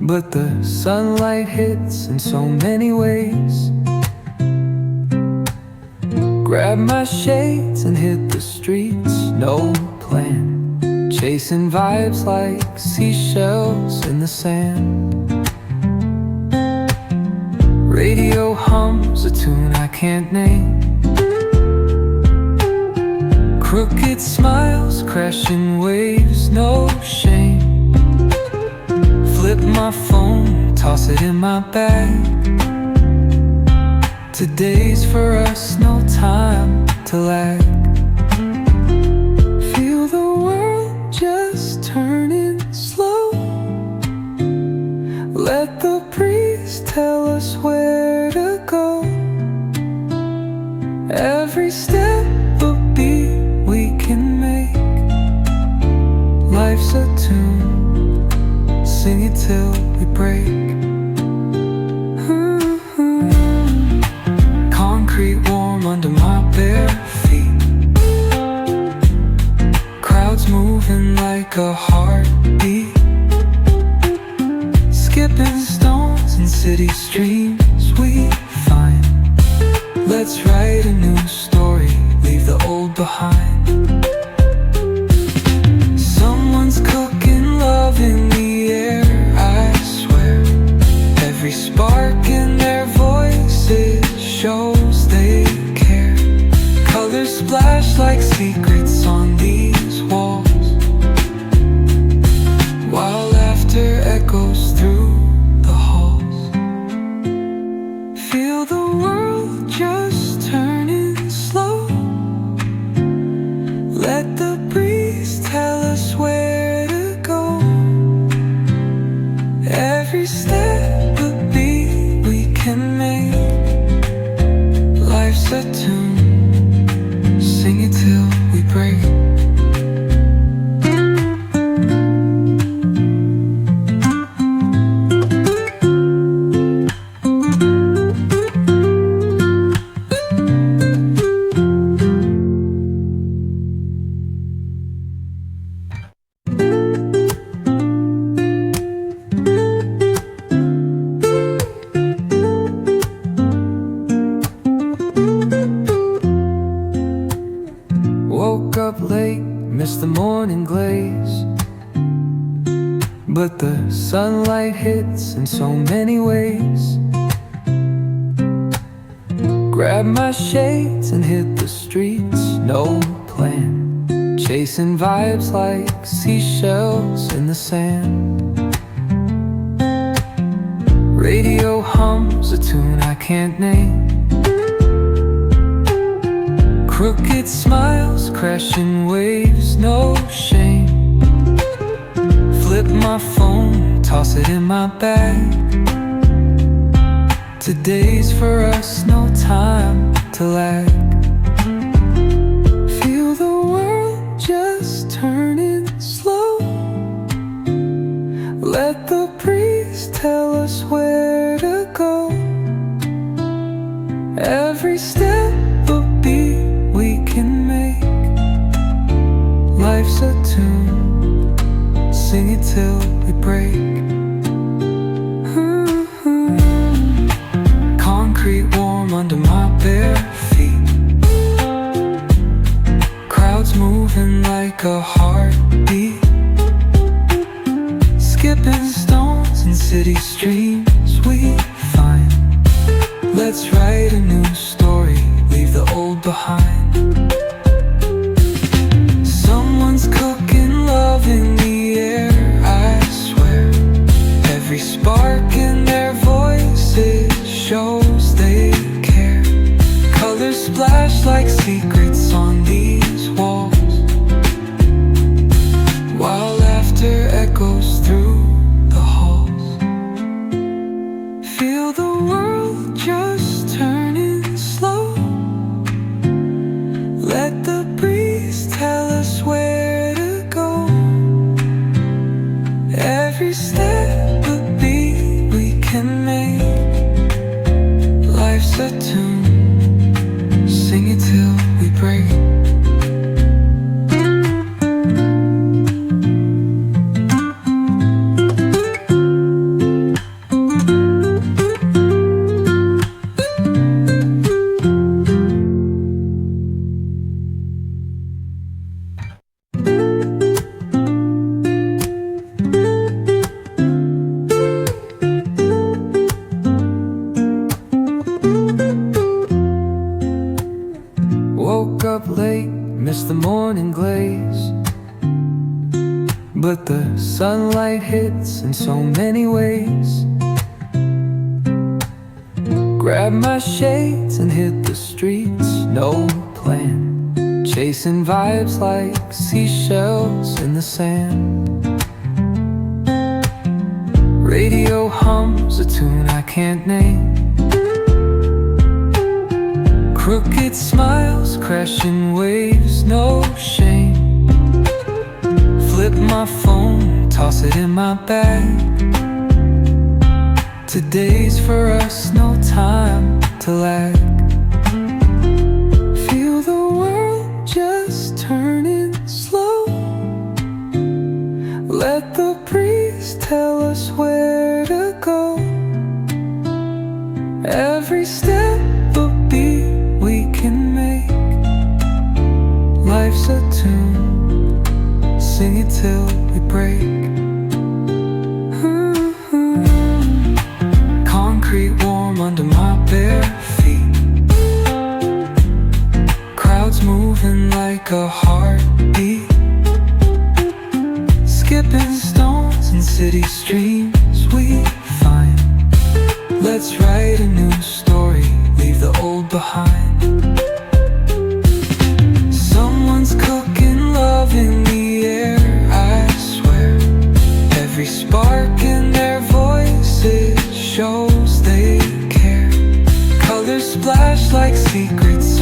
but the sunlight hits in so many ways. Grab my shades and hit the streets, no plan, chasing vibes like seashells in the sand. Radio hums a tune I can't name. Crooked smiles, crashing waves, no shame. Flip my phone, toss it in my bag. Today's for us, no time to lag. Feel the world just turning slow. Let the breeze tell us where to go. Every step a beat we can make. Life's a tune, sing it till we break. Concrete warm under my bare feet. Crowds moving like a heartbeat. Skipping stones in city streams we find. Let's write a new story, leave the old behind. Someone's cooking love in the air, I swear. Every spark in their voices shows they care. Colors splash like secrets on these walls, while laughter echoes through the halls. Feel the world just turning slow. Let the breeze tell us where to go. Every step a beat we can make. Life's a tune, sing it till we break. Woke up late, missed the morning glaze, but the sunlight hits in so many ways. Grab my shades and hit the streets, no plan, chasing vibes like seashells in the sand. Radio hums a tune I can't name. Crooked smiles, crashing waves, no shame. Flip my phone, toss it in my bag. Today's for us, no time to lag. Feel the world just turning slow. Let the breeze tell us where to go. Every step a beat we can make. Life's a tune, sing it till we break. Concrete warm under my bare feet. Crowds moving like a heartbeat. Skipping stones in city streams we find. Let's write a new story, leave the old behind. Someone's cooking love in the air, I swear. Every spark in their voices shows they care. Colors splash like secrets on these walls, while laughter echoes through the halls. Feel the world just turning slow. Let the breeze tell us where to go. Every step a beat we can make. Life's a tune, sing it till we break. sunlight hits in so many ways. Grab my shades and hit the streets, no plan. Chasing vibes like seashells in the sand. Radio hums a tune I can't name. Crooked smiles, crashing waves, no shame. Flip my phone, toss it in my bag. Today's for us, no time to lag. Feel the world just turning slow. Let the breeze tell us where to go. Every step a beat we can make. Life's a tune, sing it till we break. Concrete warm under my bare feet. Crowds moving like a heartbeat. Skipping stones in city streams we find. Let's write a new story, leave the old behind. Someone's cooking love in the air, I swear. Every spark in their voices shows they care. Colors splash like secrets